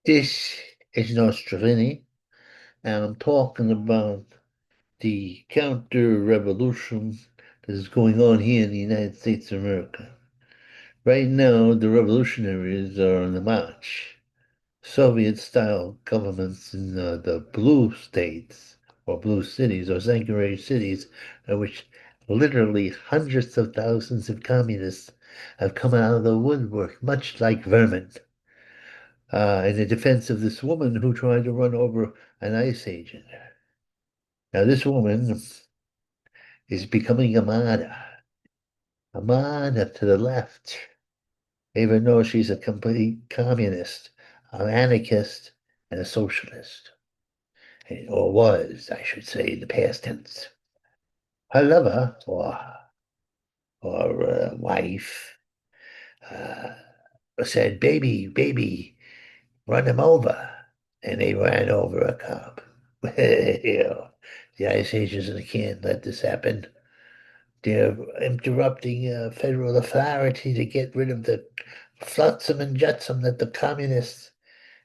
This is Nostrovini, and I'm talking about the counter-revolution that is going on here in the United States of America. Right now, the revolutionaries are on the march. Soviet-style governments in the blue states, or blue cities, or sanctuary cities, which literally hundreds of thousands of communists have come out of the woodwork, much like vermin. In the defense of this woman who tried to run over an ICE agent. Now, this woman is becoming a martyr to the left, even though she's a complete communist, an anarchist, and a socialist, or was, I should say, in the past tense. Her lover, or wife, uh, said, "Baby, baby, run him over," and they ran over a cop. You know, the ICE agents can't let this happen. They're interrupting federal authority to get rid of the flotsam and jetsam that the communist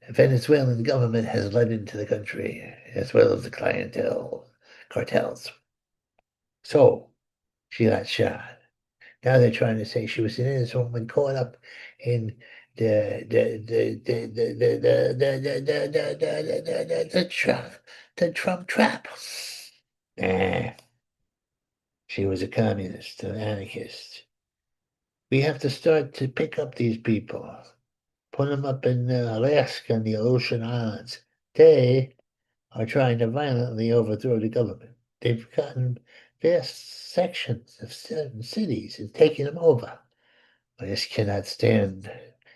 Venezuelan government has led into the country, as well as the clientele cartels. So she got shot. Now they're trying to say she was an innocent woman caught up in the Trump trap. Nah, she was a communist, an anarchist. We have to start to pick up these people, put them up in Alaska and the Aleutian Islands. They are trying to violently overthrow the government. They've gotten vast sections of certain cities and taken them over. I just cannot stand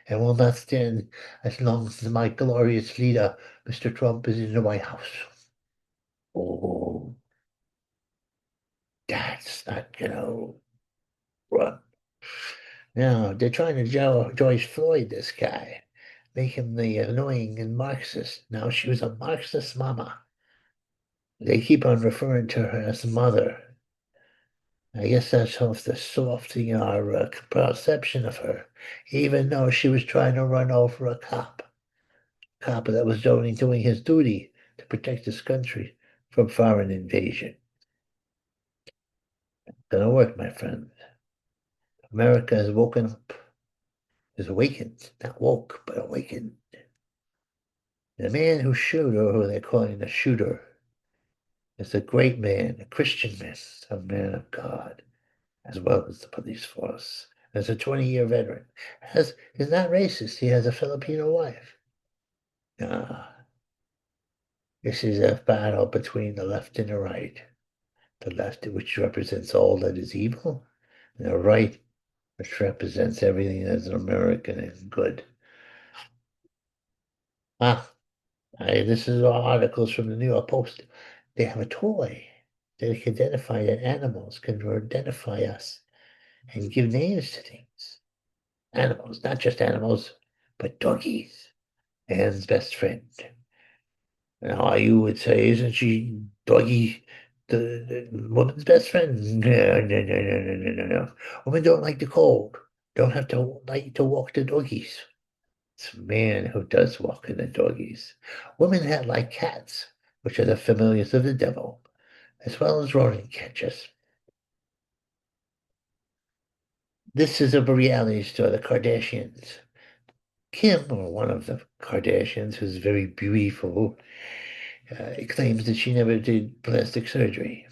and will not stand as long as my glorious leader, Mr. Trump, is in the White House. Oh, that's not gonna run. No, they're trying to George Floyd this guy, make him the annoying and Marxist. Now she was a Marxist mama. They keep on referring to her as mother. I guess that's off the softening our perception of her, even though she was trying to run over a cop that was only doing his duty to protect his country from foreign invasion. Gonna work, my friend. America has woken up, is awakened, not woke, but awakened. The man who shoot, or who they're calling the shooter, is a great man, a Christian man, a man of God, as well as the police force. As a 20-year veteran, is not racist. He has a Filipino wife. Ah, this is a battle between the left and the right. The left, which represents all that is evil, and the right, which represents everything that's American and good. Ah, this is all articles from the New York Post. They have a toy that can identify that animals can identify us and give names to things. Animals, not just animals, but doggies. Anne's best friend. Now you would say, isn't she doggy the woman's best friend? No, no, no, no, no, no, no, no. Women don't like the cold. Don't have to like to walk the doggies. It's a man who does walk in the doggies. Women have like cats, which are the familiars of the devil, as well as rodent catchers. This is a reality store, the Kardashians. Kim, or one of the Kardashians, who's very beautiful, claims that she never did plastic surgery,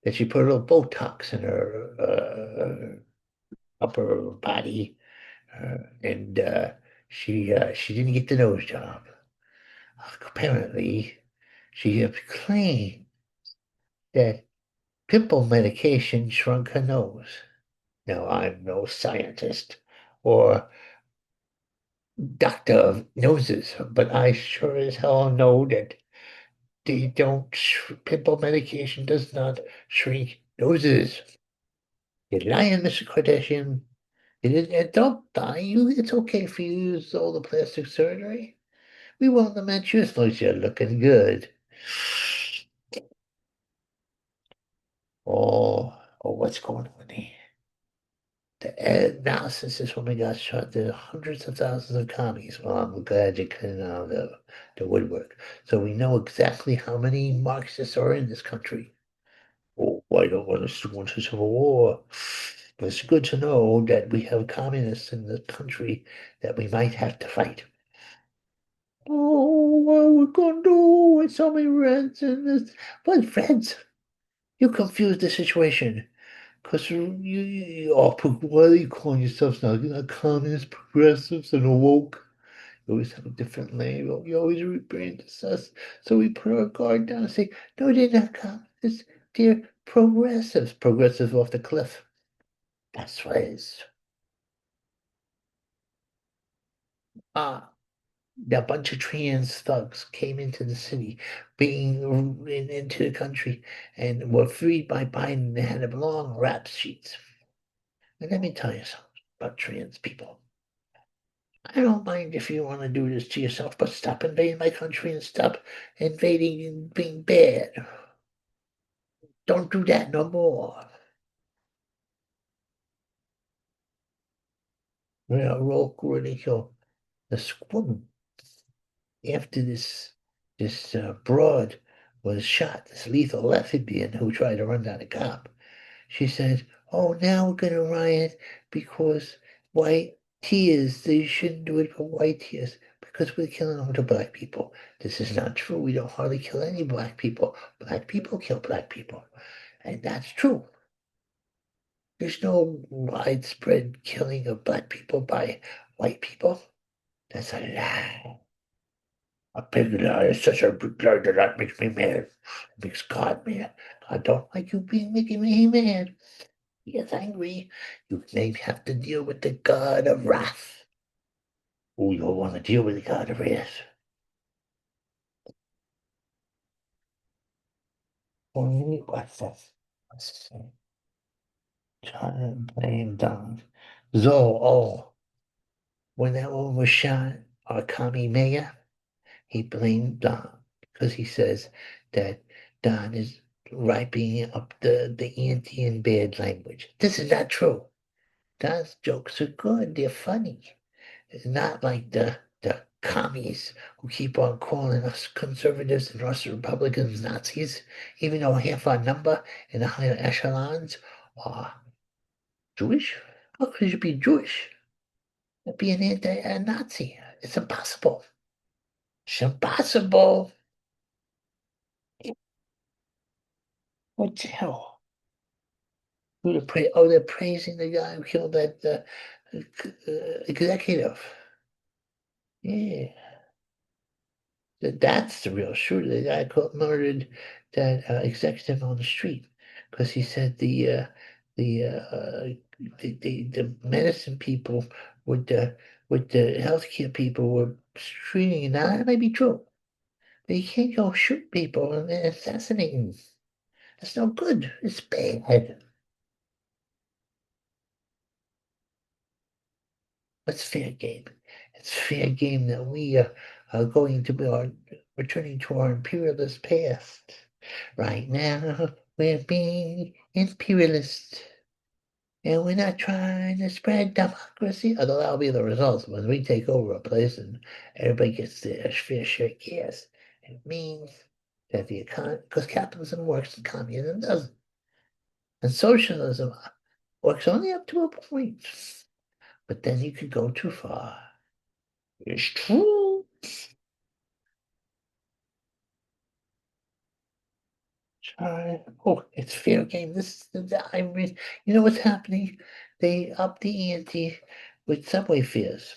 that she put a little Botox in her upper body, and she didn't get the nose job. Apparently, she claimed that pimple medication shrunk her nose. Now, I'm no scientist or doctor of noses, but I sure as hell know that they don't, pimple medication does not shrink noses. You're lying, Mr. Kardashian. Don't die. It's okay for you to use all the plastic surgery. We won't lament you as long as you're looking good. Oh, what's going on here? The analysis is when we got shot. There are hundreds of thousands of commies. Well, I'm glad you're cutting out the woodwork. So we know exactly how many Marxists are in this country. Oh, I don't want us to go into civil war. But it's good to know that we have communists in the country that we might have to fight. Oh, what are we gonna do with so many Reds in this? What Reds? You confuse the situation. Because what are you calling yourselves now? You're not communists, progressives, and woke. You always have a different label. You always rebrand us. So we put our guard down and say, no, they're not communists. They're progressives. Progressives off the cliff. That's what it is. Ah, a bunch of trans thugs came into the city, into the country, and were freed by Biden. They had long rap sheets. And let me tell you something about trans people. I don't mind if you want to do this to yourself, but stop invading my country and stop invading and being bad. Don't do that no more. Yeah, roll ridicule. This woman, after this broad was shot, this lethal lesbian who tried to run down a cop, she said, "Oh, now we're gonna riot because white tears. They shouldn't do it for white tears because we're killing all the black people." This is not true. We don't hardly kill any black people. Black people kill black people, and that's true. There's no widespread killing of black people by white people. That's a lie. A big lie. It's such a big lie that that makes me mad. It makes God mad. I don't like you being making me mad. Yes, angry. You may have to deal with the god of wrath. Oh, you'll want to deal with the god of wrath. Only what's this? What's this? Trying to blame Don. So, when that woman was shot, our commie mayor, he blamed Don because he says that Don is ripening up the anti and bad language. This is not true. Don's jokes are good. They're funny. Not like the commies who keep on calling us conservatives and us Republicans Nazis, even though half our number in the higher echelons are Jewish. How could you be Jewish and be an anti-Nazi? It's impossible. It's impossible. What the hell? They're praising the guy who killed that executive. Yeah. That's the real shooter. The guy caught murdered that executive on the street because he said the, uh, the medicine people with the healthcare people were treating. Now that may be true, but you can't go shoot people and assassinate them. That's no good. It's bad. It's fair game. It's fair game that we are going to be returning to our imperialist past. Right now, we're being imperialist. And we're not trying to spread democracy, although that'll be the result when we take over a place and everybody gets their fair share. Yes, it means that the economy, because capitalism works and communism doesn't. And socialism works only up to a point. But then you could go too far. It's true. Oh, it's fair game. I mean, you know what's happening? They up the ante with subway fares.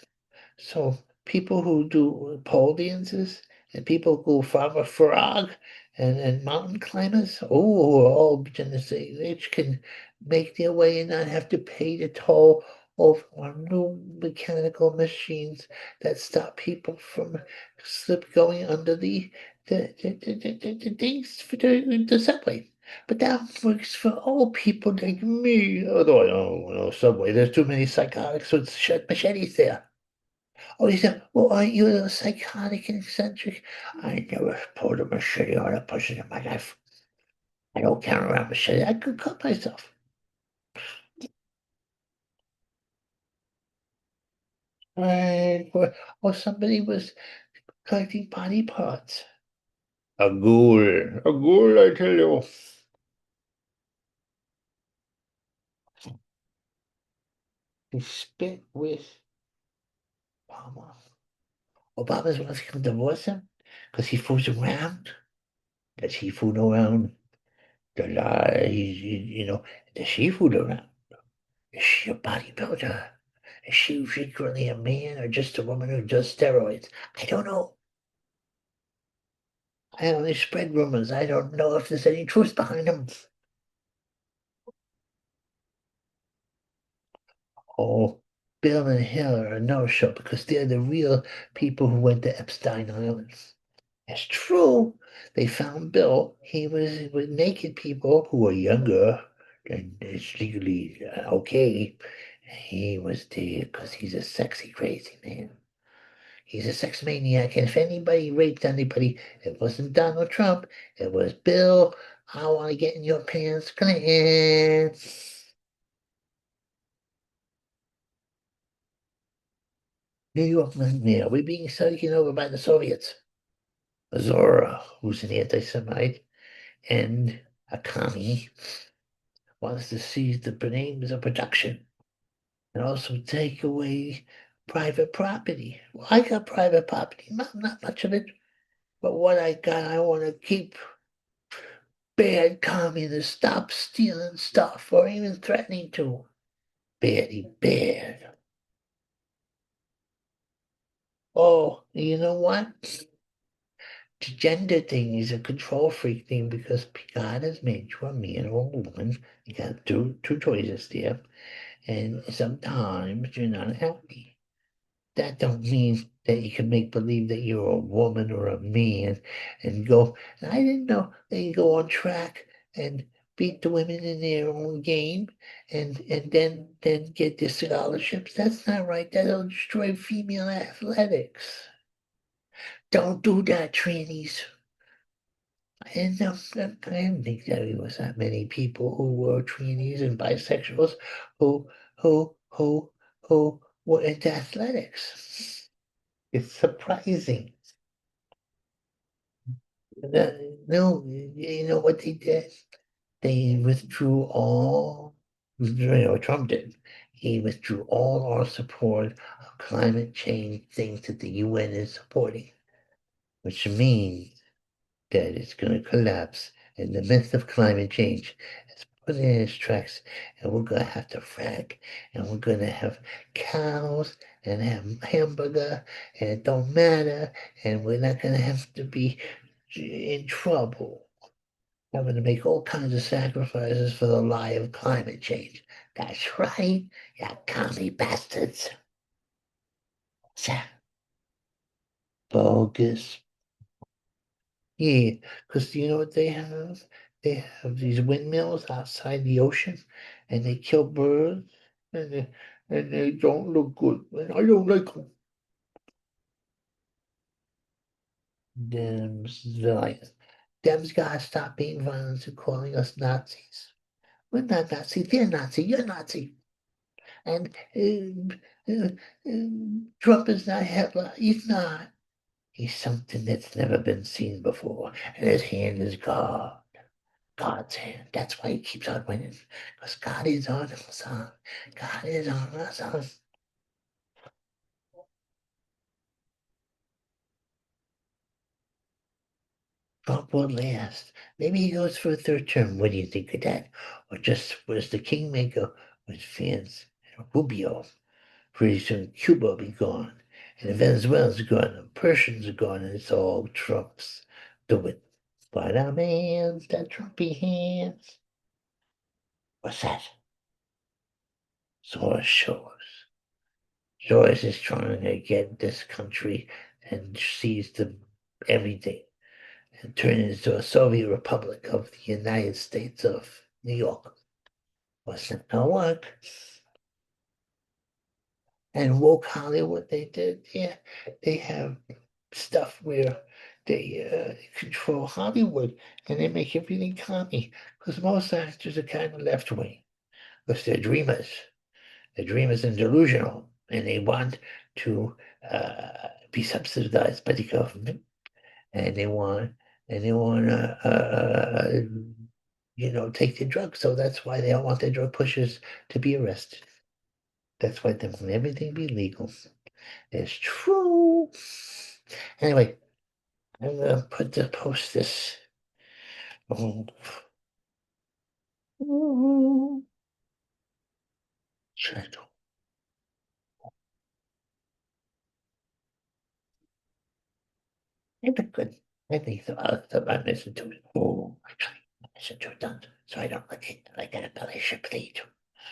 So people who do pole dances and people who farm a frog and mountain climbers, oh, all Genesee rich can make their way and not have to pay the toll of our new mechanical machines that stop people from slip going under the things for the subway. But that works for all people like me. Although I don't know, subway, there's too many psychotics with machetes there. Oh, he said, well, aren't you a little psychotic and eccentric? I never pulled a machete on a person in my life. I don't carry around a machete. I could cut myself. And or somebody was collecting body parts. A ghoul, I tell you. He spit with Obama. Obama's wife gonna divorce him because he fools around. Does he fool around? Does does she fool around? Is she a bodybuilder? Is she secretly a man or just a woman who does steroids? I don't know. I only spread rumors. I don't know if there's any truth behind them. Oh, Bill and Hill are a no-show because they're the real people who went to Epstein Island. It's true. They found Bill. He was with naked people who were younger and it's legally okay. He was there because he's a sexy, crazy man. He's a sex maniac. And if anybody raped anybody, it wasn't Donald Trump. It was Bill. I want to get in your pants, Clinton. New York nightmare. We're being taken over by the Soviets. Zora, who's an anti-Semite and a commie, wants to seize the names of production and also take away private property. Well, I got private property, not much of it, but what I got, I want to keep. Bad communists stop stealing stuff or even threatening to. Very bad. Oh, you know what? The gender thing is a control freak thing because God has made you a man or a woman. You got two choices there, and sometimes you're not happy. That don't mean that you can make believe that you're a woman or a man and go. And I didn't know that you go on track and beat the women in their own game and then get the scholarships. That's not right. That'll destroy female athletics. Don't do that, trannies. And I didn't think there was that many people who were trannies and bisexuals who who were into athletics. It's surprising. No, you know what they did? They withdrew all, Trump did. He withdrew all our support of climate change things that the UN is supporting, which means that it's going to collapse in the midst of climate change. It's put in its tracks, and we're going to have to frack, and we're going to have cows and have hamburger, and it don't matter, and we're not going to have to be in trouble. Having to make all kinds of sacrifices for the lie of climate change. That's right, you commie bastards. Bogus. Yeah, because you know what they have? They have these windmills outside the ocean, and they kill birds, and they don't look good, and I don't like them. Them civilians. Them's gotta stop being violent and calling us Nazis. We're not Nazis, they're Nazi, you're Nazi. And Trump is not Hitler. He's not. He's something that's never been seen before, and his hand is God. God's hand. That's why he keeps on winning, because God is on our side. God is on our side. Trump will last. Maybe he goes for a third term. What do you think of that? Or just was the kingmaker with fans? Rubio. Pretty soon Cuba will be gone, and Venezuela's gone, and Persians are gone, and it's all Trump's doing. But our hands, that Trumpy hands. What's that? Source shows. Source is trying to get this country and seize the everything and turn it into a Soviet Republic of the United States of New York. What's not gonna work? And woke Hollywood, they did, yeah, they have stuff where they control Hollywood and they make everything commie because most actors are kind of left wing because they're dreamers. They're dreamers and delusional, and they want to be subsidized by the government, and they want to take the drugs. So that's why they don't want the drug pushers to be arrested. That's why they want everything be legal. It's true. Anyway, I'm gonna post this. Channel. It'd be good. I think I listen to it. Oh, actually, I listen to it done, so I don't like it like that, but I should play it.